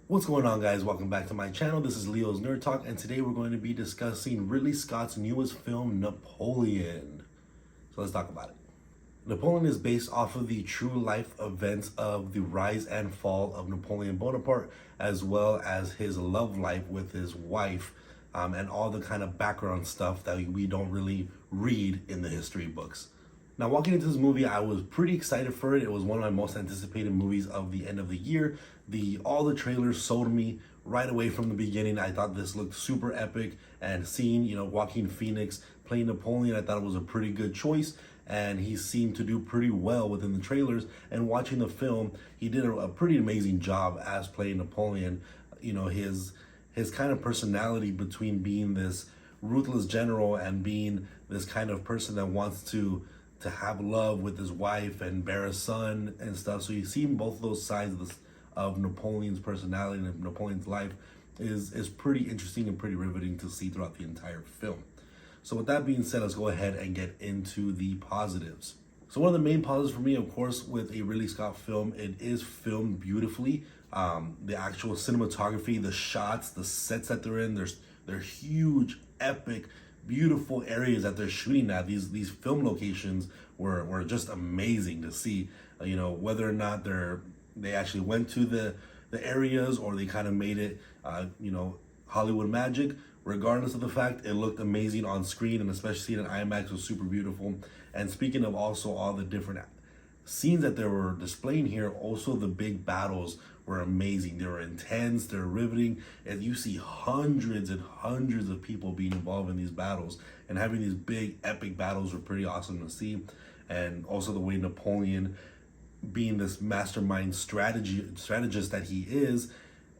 What's going on, guys? Welcome back to my channel. This is Leo's Nerd Talk, and today we're going to be discussing Ridley Scott's newest film, Napoleon. So let's talk about it. Napoleon is based off of the true life events of the rise and fall of Napoleon Bonaparte, as well as his love life with his wife, and all the kind of background stuff that we don't really read in the history books. Now, walking into this movie, I was pretty excited for it. It was one of my most anticipated movies of the end of the year. All the trailers sold me right away from the beginning. I thought this looked super epic, and seeing Joaquin Phoenix playing Napoleon, I thought it was a pretty good choice. And he seemed to do pretty well within the trailers. And watching the film, he did a pretty amazing job as playing Napoleon. His kind of personality between being this ruthless general and being this kind of person that wants to have love with his wife and bear a son and stuff. So you see both of those sides of Napoleon's personality and Napoleon's life is pretty interesting and pretty riveting to see throughout the entire film. So with that being said, let's go ahead and get into the positives. So one of the main positives for me, of course, with a Ridley Scott film, it is filmed beautifully. The actual cinematography, the shots, the sets that they're in, they're huge, epic, beautiful areas that they're shooting at. These film locations were just amazing to see. Whether or not they actually went to the areas or they kind of made it Hollywood magic. Regardless of the fact, it looked amazing on screen, and especially seeing it in IMAX was super beautiful. And speaking of also all the different scenes that they were displaying here, also the big battles were amazing. They were intense, they're riveting, and you see hundreds and hundreds of people being involved in these battles, and having these big epic battles were pretty awesome to see. And also the way Napoleon, being this mastermind strategist that he is,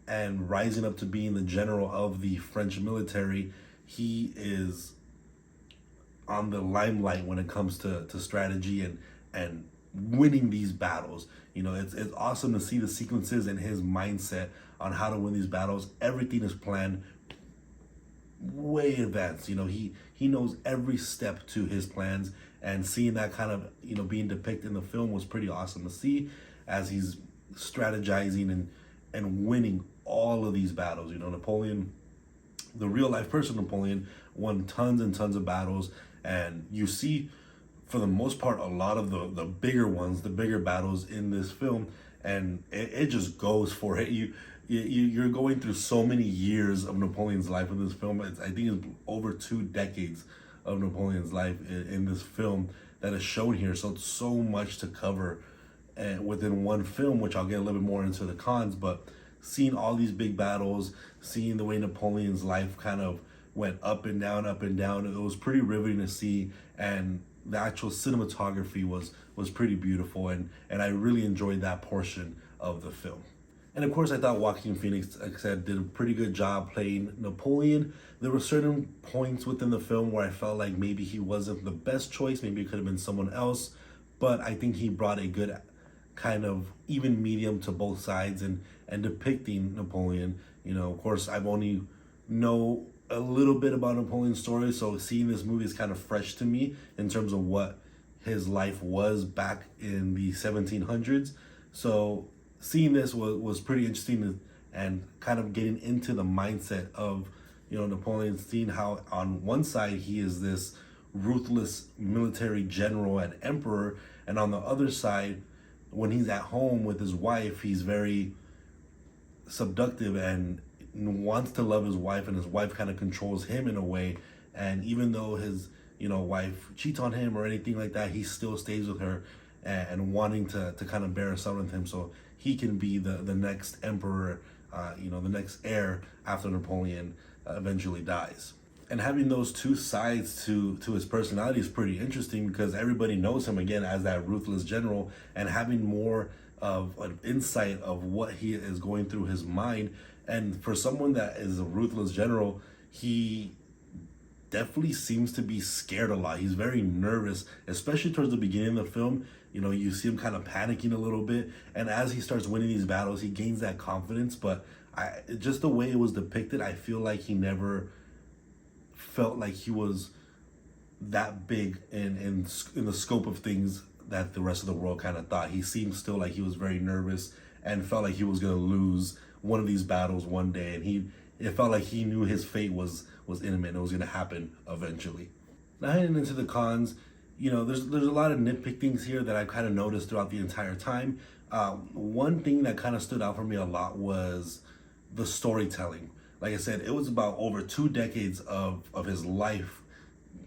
and rising up to being the general of the French military, he is on the limelight when it comes to strategy and winning these battles. It's awesome to see the sequences and his mindset on how to win these battles. Everything is planned way advanced. He knows every step to his plans, and seeing that kind of being depicted in the film was pretty awesome to see as he's strategizing and winning all of these battles. Napoleon, the real life person Napoleon, won tons and tons of battles, and you see for the most part a lot of the bigger ones, the bigger battles in this film, and it just goes for it. You're going through so many years of Napoleon's life in this film. I think it's over 2 decades of Napoleon's life in this film that is shown here. So it's so much to cover within one film, which I'll get a little bit more into the cons. But seeing all these big battles, seeing the way Napoleon's life kind of went up and down, it was pretty riveting to see. And the actual cinematography was pretty beautiful, and I really enjoyed that portion of the film. And of course, I thought Joaquin Phoenix, like I said, did a pretty good job playing Napoleon. There were certain points within the film where I felt like maybe he wasn't the best choice. Maybe it could have been someone else. But I think he brought a good kind of even medium to both sides and depicting Napoleon. Of course, I've only know a little bit about Napoleon's story, so seeing this movie is kind of fresh to me in terms of what his life was back in the 1700s. So seeing this was pretty interesting, and kind of getting into the mindset of Napoleon, seeing how on one side he is this ruthless military general and emperor, and on the other side, when he's at home with his wife, he's very seductive and wants to love his wife, and his wife kind of controls him in a way. And even though his wife cheats on him or anything like that, he still stays with her and wanting to kind of bear a son with him, so he can be the next emperor, the next heir after Napoleon eventually dies. And having those two sides to his personality is pretty interesting, because everybody knows him again as that ruthless general, and having more of an insight of what he is going through his mind. And for someone that is a ruthless general, he definitely seems to be scared a lot. He's very nervous, especially towards the beginning of the film. You see him kind of panicking a little bit, and as he starts winning these battles, he gains that confidence. But just the way it was depicted, I feel like he never felt like he was that big in the scope of things that the rest of the world kind of thought. He seemed still like he was very nervous and felt like he was going to lose one of these battles one day, and it felt like he knew his fate was imminent. It was going to happen eventually. Now heading into the cons, there's a lot of nitpick things here that I kind of noticed throughout the entire time. One thing that kind of stood out for me a lot was the storytelling. Like I said, it was about over 2 decades of his life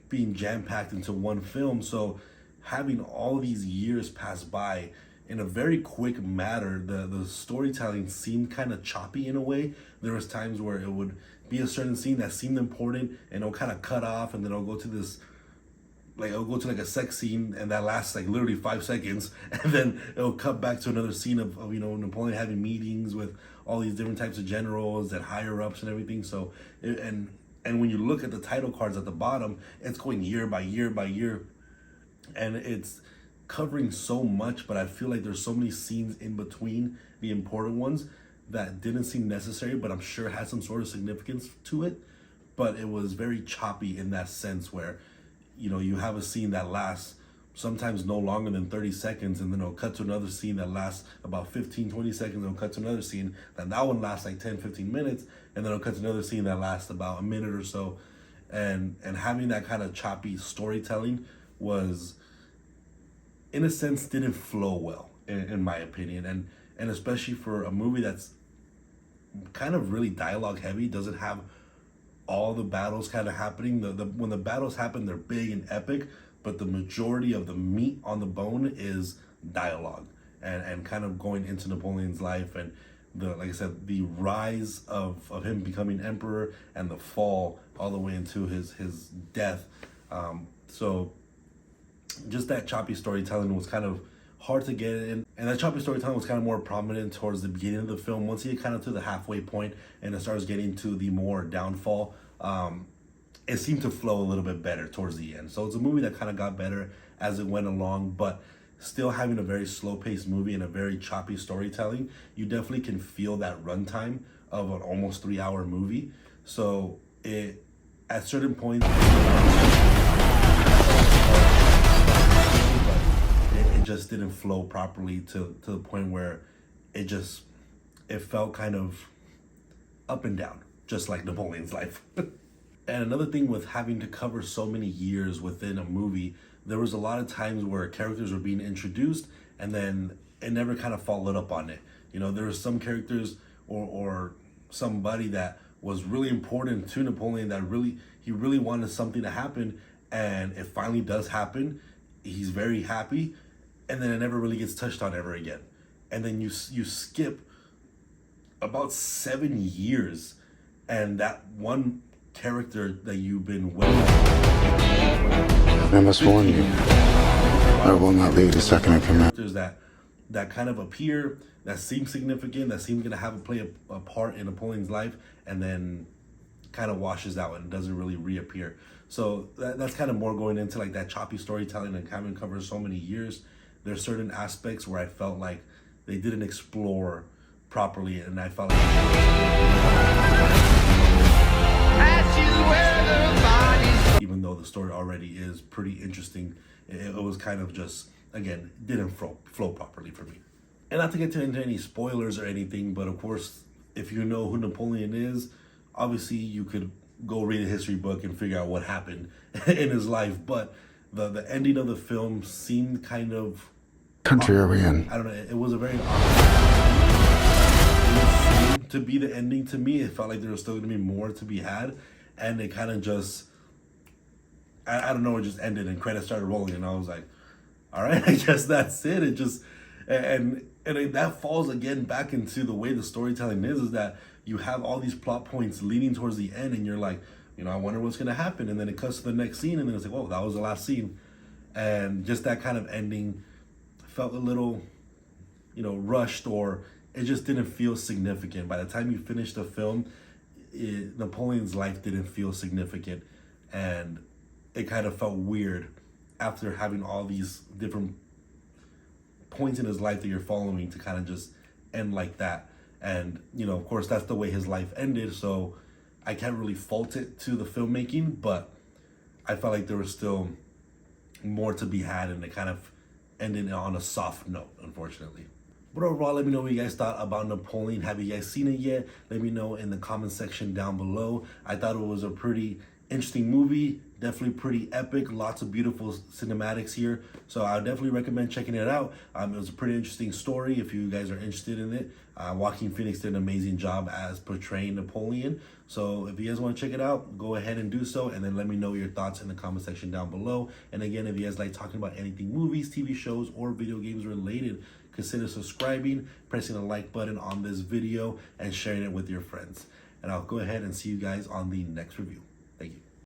being jam-packed into one film. So having all these years pass by in a very quick matter, the storytelling seemed kind of choppy in a way. There was times where it would be a certain scene that seemed important and it'll kind of cut off, and then it'll go to this, like it'll go to like a sex scene, and that lasts like literally 5 seconds, and then it'll cut back to another scene of Napoleon having meetings with all these different types of generals and higher ups and everything. So and when you look at the title cards at the bottom, it's going year by year by year, and it's covering so much, but I feel like there's so many scenes in between the important ones that didn't seem necessary, but I'm sure had some sort of significance to it. But it was very choppy in that sense where, you have a scene that lasts sometimes no longer than 30 seconds, and then it'll cut to another scene that lasts about 15, 20 seconds, it'll cut to another scene, then that one lasts like 10, 15 minutes, and then it'll cut to another scene that lasts about a minute or so. And having that kind of choppy storytelling was, in a sense, didn't flow well, in my opinion. And especially for a movie that's kind of really dialogue heavy, doesn't have all the battles kind of happening. When the battles happen, they're big and epic, but the majority of the meat on the bone is dialogue and kind of going into Napoleon's life, and like I said, the rise of him becoming emperor and the fall all the way into his death. So just that choppy storytelling was kind of hard to get in, and that choppy storytelling was kind of more prominent towards the beginning of the film. Once you get kind of to the halfway point and it starts getting to the more downfall, it seemed to flow a little bit better towards the end. So it's a movie that kind of got better as it went along, but still having a very slow-paced movie and a very choppy storytelling, you definitely can feel that runtime of an almost 3-hour movie. So it, at certain points, it just didn't flow properly to the point where it felt kind of up and down, just like Napoleon's life. And another thing with having to cover so many years within a movie, there was a lot of times where characters were being introduced and then it never kind of followed up on it. There were some characters or somebody that was really important to Napoleon that he really wanted something to happen, and it finally does happen. He's very happy, and then it never really gets touched on ever again. And then you skip about 7 years, and that one character that you've been I must warn you, I will not leave the second in command. Characters that kind of appear, that seem significant, that seem gonna play a part in Napoleon's life, and then kind of washes out and doesn't really reappear. So that's kind of more going into like that choppy storytelling and having covered so many years. There's certain aspects where I felt like they didn't explore properly, and I felt like even though the story already is pretty interesting, it was kind of just, again, didn't flow properly for me. And not to get into any spoilers or anything, but of course, if you know who Napoleon is, obviously you could go read a history book and figure out what happened in his life. But the ending of the film seemed kind of... Country are we in? I don't know, it was a very... to be the ending to me. It felt like there was still going to be more to be had, and it kind of just... I don't know, it just ended and credits started rolling, and I was like, all right, I guess that's it. It just... And that falls again back into the way the storytelling is that you have all these plot points leading towards the end, and you're like, I wonder what's going to happen. And then it cuts to the next scene, and then it's like, oh, that was the last scene. And just that kind of ending felt a little, rushed, or it just didn't feel significant. By the time you finish the film, Napoleon's life didn't feel significant. And it kind of felt weird after having all these different points in his life that you're following to kind of just end like that. And of course that's the way his life ended, so I can't really fault it to the filmmaking, but I felt like there was still more to be had, and it kind of ended on a soft note, unfortunately. But overall, let me know what you guys thought about Napoleon. Have you guys seen it yet? Let me know in the comment section down below. I thought it was a pretty interesting movie, definitely pretty epic, lots of beautiful cinematics here, so I would definitely recommend checking it out. It was a pretty interesting story if you guys are interested in it. Joaquin Phoenix did an amazing job as portraying Napoleon, so if you guys want to check it out, go ahead and do so, and then let me know your thoughts in the comment section down below. And again, if you guys like talking about anything movies, TV shows, or video games related, consider subscribing, pressing the like button on this video, and sharing it with your friends. And I'll go ahead and see you guys on the next review.